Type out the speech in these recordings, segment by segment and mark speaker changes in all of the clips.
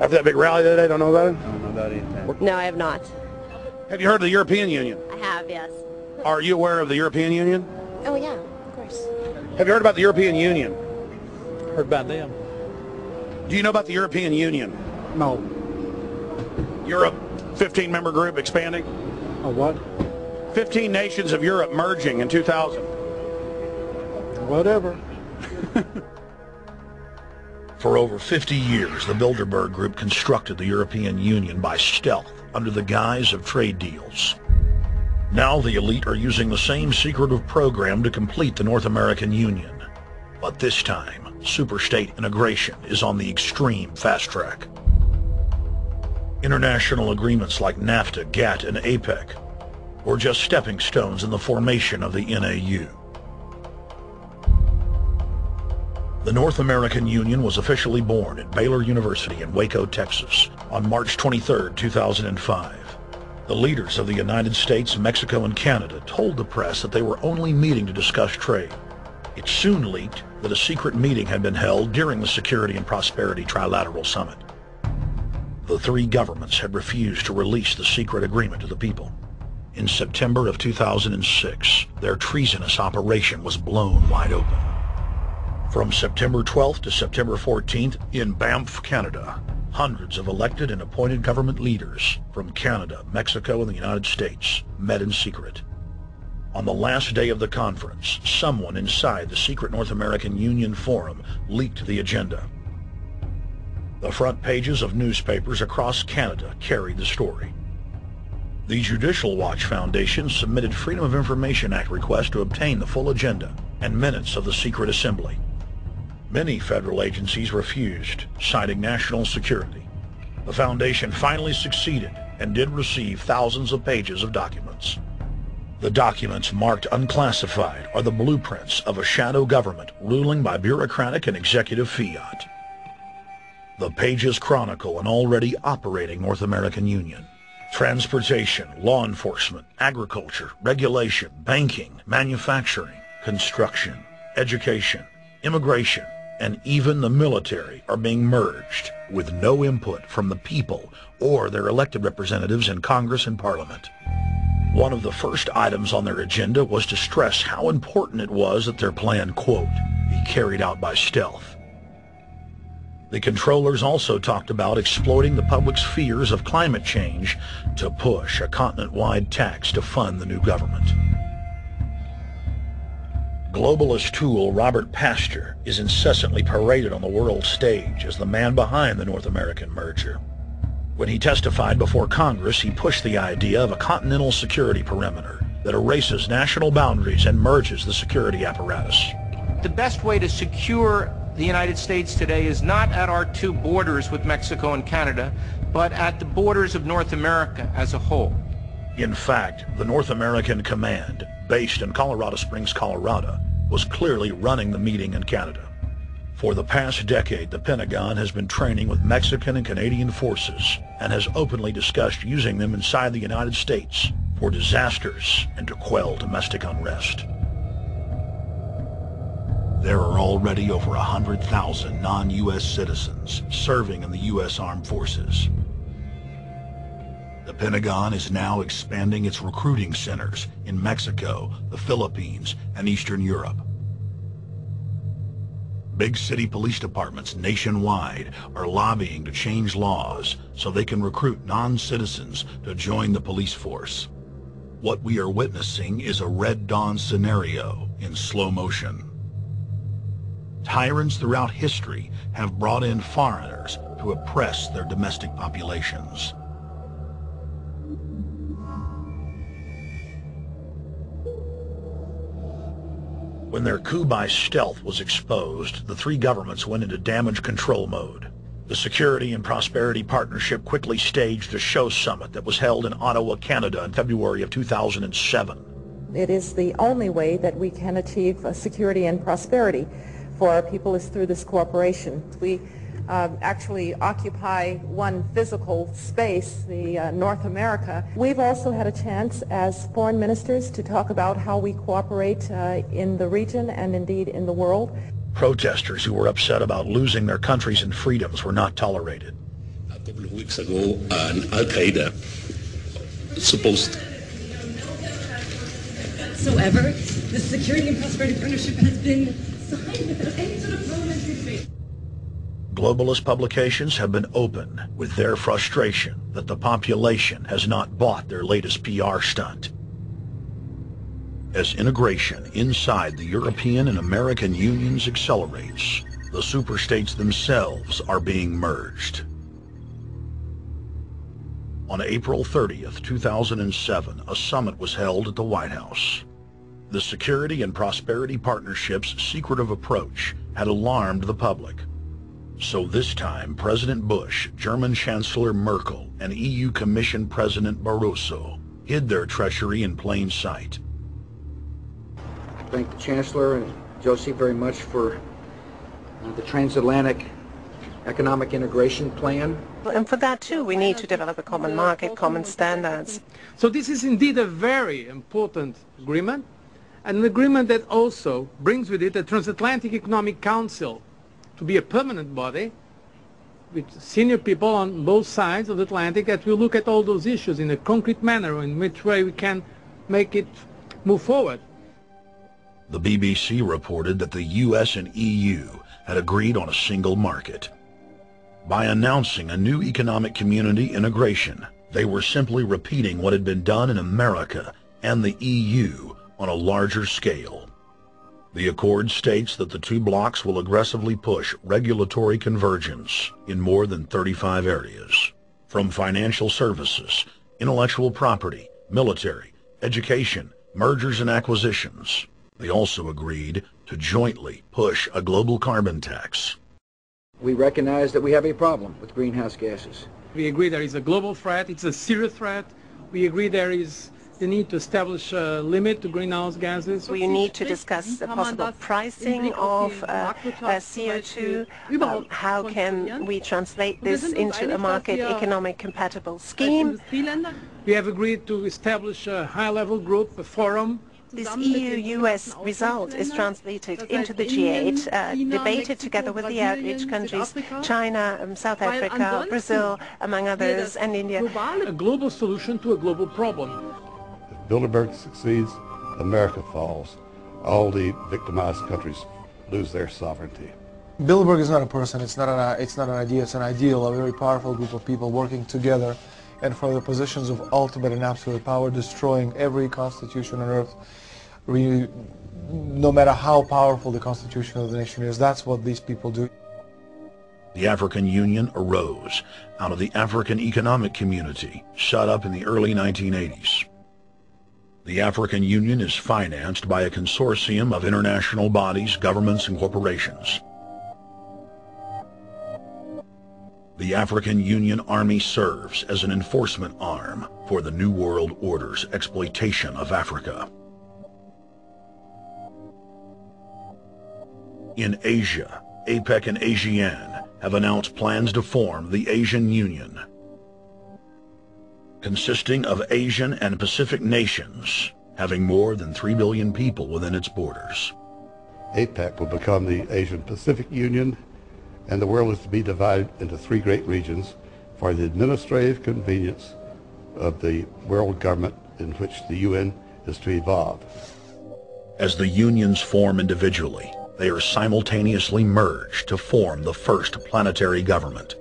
Speaker 1: After that big rally today, don't know about it?
Speaker 2: I don't know about anything.
Speaker 3: No, I have not.
Speaker 1: Have you heard of the European Union?
Speaker 3: I have, yes.
Speaker 1: Are you aware of the European Union?
Speaker 3: Oh, yeah, of course.
Speaker 1: Have you heard about the European Union?
Speaker 2: Heard about them?
Speaker 1: Do you know about the European Union?
Speaker 2: No.
Speaker 1: Europe, 15-member group expanding?
Speaker 2: A what?
Speaker 1: 15 nations of Europe merging in 2000.
Speaker 2: Whatever.
Speaker 4: For over 50 years, the Bilderberg Group constructed the European Union by stealth under the guise of trade deals. Now the elite are using the same secretive program to complete the North American Union. But this time, superstate integration is on the extreme fast track. International agreements like NAFTA, GATT, and APEC were just stepping stones in the formation of the NAU. The North American Union was officially born at Baylor University in Waco, Texas, on March 23, 2005. The leaders of the United States, Mexico, and Canada told the press that they were only meeting to discuss trade. It soon leaked that a secret meeting had been held during the Security and Prosperity Trilateral Summit. The three governments had refused to release the secret agreement to the people. In September of 2006, their treasonous operation was blown wide open. From September 12th to September 14th, in Banff, Canada, hundreds of elected and appointed government leaders from Canada, Mexico, and the United States met in secret. On the last day of the conference, someone inside the secret North American Union Forum leaked the agenda. The front pages of newspapers across Canada carried the story. The Judicial Watch Foundation submitted Freedom of Information Act requests to obtain the full agenda and minutes of the secret assembly. Many federal agencies refused, citing national security. The foundation finally succeeded and did receive thousands of pages of documents. The documents marked unclassified are the blueprints of a shadow government ruling by bureaucratic and executive fiat. The pages chronicle an already operating North American Union. Transportation, law enforcement, agriculture, regulation, banking, manufacturing, construction, education, immigration, and even the military are being merged with no input from the people or their elected representatives in Congress and Parliament. One of the first items on their agenda was to stress how important it was that their plan, quote, be carried out by stealth. The controllers also talked about exploiting the public's fears of climate change to push a continent-wide tax to fund the new government. Globalist tool Robert Pastor is incessantly paraded on the world stage as the man behind the North American merger. When he testified before Congress, he pushed the idea of a continental security perimeter that erases national boundaries and merges the security apparatus.
Speaker 5: The best way to secure the United States today is not at our two borders with Mexico and Canada, but at the borders of North America as a whole.
Speaker 4: In fact, the North American Command, based in Colorado Springs, Colorado, was clearly running the meeting in Canada. For the past decade, the Pentagon has been training with Mexican and Canadian forces and has openly discussed using them inside the United States for disasters and to quell domestic unrest. There are already over 100,000 non-U.S. citizens serving in the U.S. Armed Forces. The Pentagon is now expanding its recruiting centers in Mexico, the Philippines, and Eastern Europe. Big city police departments nationwide are lobbying to change laws so they can recruit non-citizens to join the police force. What we are witnessing is a Red Dawn scenario in slow motion. Tyrants throughout history have brought in foreigners to oppress their domestic populations. When their coup by stealth was exposed, the three governments went into damage control mode. The Security and Prosperity Partnership quickly staged a show summit that was held in Ottawa, Canada in February of 2007.
Speaker 6: It is the only way that we can achieve security and prosperity for our people is through this cooperation. We actually occupy one physical space, the North America. We've also had a chance as foreign ministers to talk about how we cooperate in the region and indeed in the world.
Speaker 4: Protesters who were upset about losing their countries and freedoms were not tolerated.
Speaker 3: couple of weeks ago, Al-Qaeda supposed...
Speaker 7: Whatsoever, the Security and Prosperity Partnership has been signed without any sort of parliamentary debate.
Speaker 4: Globalist publications have been open with their frustration that the population has not bought their latest PR stunt. As integration inside the European and American unions accelerates, the superstates themselves are being merged. On April 30th, 2007, a summit was held at the White House. The Security and Prosperity Partnership's secretive approach had alarmed the public. So this time, President Bush, German Chancellor Merkel, and EU Commission President Barroso hid their treachery in plain sight.
Speaker 8: I thank the Chancellor and Josie very much for the transatlantic economic integration plan.
Speaker 9: And for that too, we need to develop a common market, common standards.
Speaker 10: So this is indeed a very important agreement, and an agreement that also brings with it a Transatlantic Economic Council to be a permanent body with senior people on both sides of the Atlantic that will look at all those issues in a concrete manner, in which way we can make it move forward.
Speaker 4: The BBC reported that the US and EU had agreed on a single market. By announcing a new economic community integration, they were simply repeating what had been done in America and the EU on a larger scale. The accord states that the two blocs will aggressively push regulatory convergence in more than 35 areas, from financial services, intellectual property, military, education, mergers and acquisitions. They also agreed to jointly push a global carbon tax.
Speaker 8: We recognize that we have a problem with greenhouse gases.
Speaker 10: We agree there is a global threat, it's a serious threat. We agree there is the need to establish a limit to greenhouse gases.
Speaker 9: We need to discuss the possible pricing of CO2. How can we translate this into a market economic compatible scheme?
Speaker 10: We have agreed to establish a high-level group, a forum.
Speaker 9: This EU-US result is translated into the G8, debated together with the outreach countries, China, South Africa, Brazil, among others, and India.
Speaker 10: A global solution to a global problem.
Speaker 11: If Bilderberg succeeds, America falls. All the victimized countries lose their sovereignty.
Speaker 12: Bilderberg is not a person, it's not an idea, it's an ideal, a very powerful group of people working together and for the positions of ultimate and absolute power, destroying every constitution on earth, no matter how powerful the constitution of the nation is. That's what these people do.
Speaker 4: The African Union arose out of the African Economic Community, set up in the early 1980s. The African Union is financed by a consortium of international bodies, governments, and corporations. The African Union Army serves as an enforcement arm for the New World Order's exploitation of Africa. In Asia, APEC and ASEAN have announced plans to form the Asian Union, consisting of Asian and Pacific nations, having more than 3 billion people within its borders.
Speaker 11: APEC will become the Asian Pacific Union, and the world is to be divided into 3 great regions for the administrative convenience of the world government in which the UN is to evolve.
Speaker 4: As the unions form individually, they are simultaneously merged to form the first planetary government.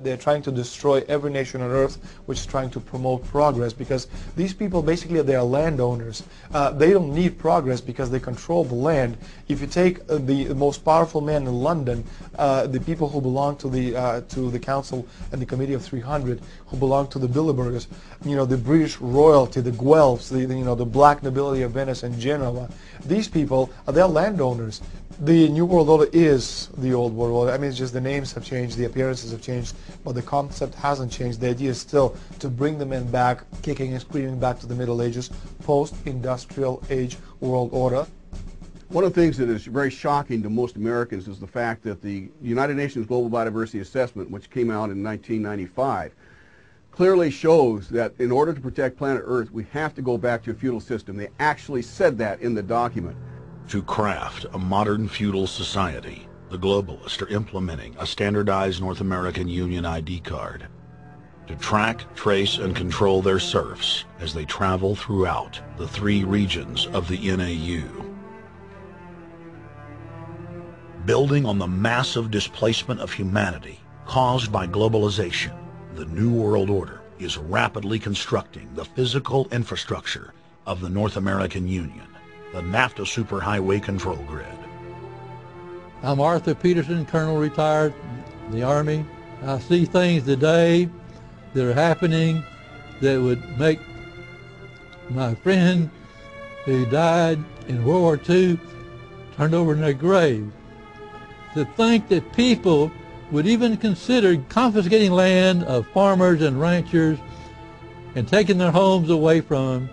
Speaker 12: They're trying to destroy every nation on earth which is trying to promote progress, because these people basically they are landowners. They don't need progress because they control the land. If you take the most powerful man in London, the people who belong to the Council and the Committee of 300, who belong to the Bilderbergers, the British royalty, the Guelphs, the black nobility of Venice and Genoa, these people, they're landowners. The New World Order is the Old World Order. I mean, it's just the names have changed, the appearances have changed, but the concept hasn't changed. The idea is still to bring the men back, kicking and screaming back to the Middle Ages, post-industrial age world order.
Speaker 13: One of the things that is very shocking to most Americans is the fact that the United Nations Global Biodiversity Assessment, which came out in 1995, clearly shows that in order to protect planet Earth, we have to go back to a feudal system. They actually said that in the document.
Speaker 4: To craft a modern feudal society, the globalists are implementing a standardized North American Union ID card to track, trace, and control their serfs as they travel throughout the 3 regions of the NAU. Building on the massive displacement of humanity caused by globalization, the New World Order is rapidly constructing the physical infrastructure of the North American Union, the NAFTA Superhighway Control Grid.
Speaker 14: I'm Arthur Peterson, Colonel retired in the Army. I see things today that are happening that would make my friend who died in World War II turned over in their grave. To think that people would even consider confiscating land of farmers and ranchers and taking their homes away from them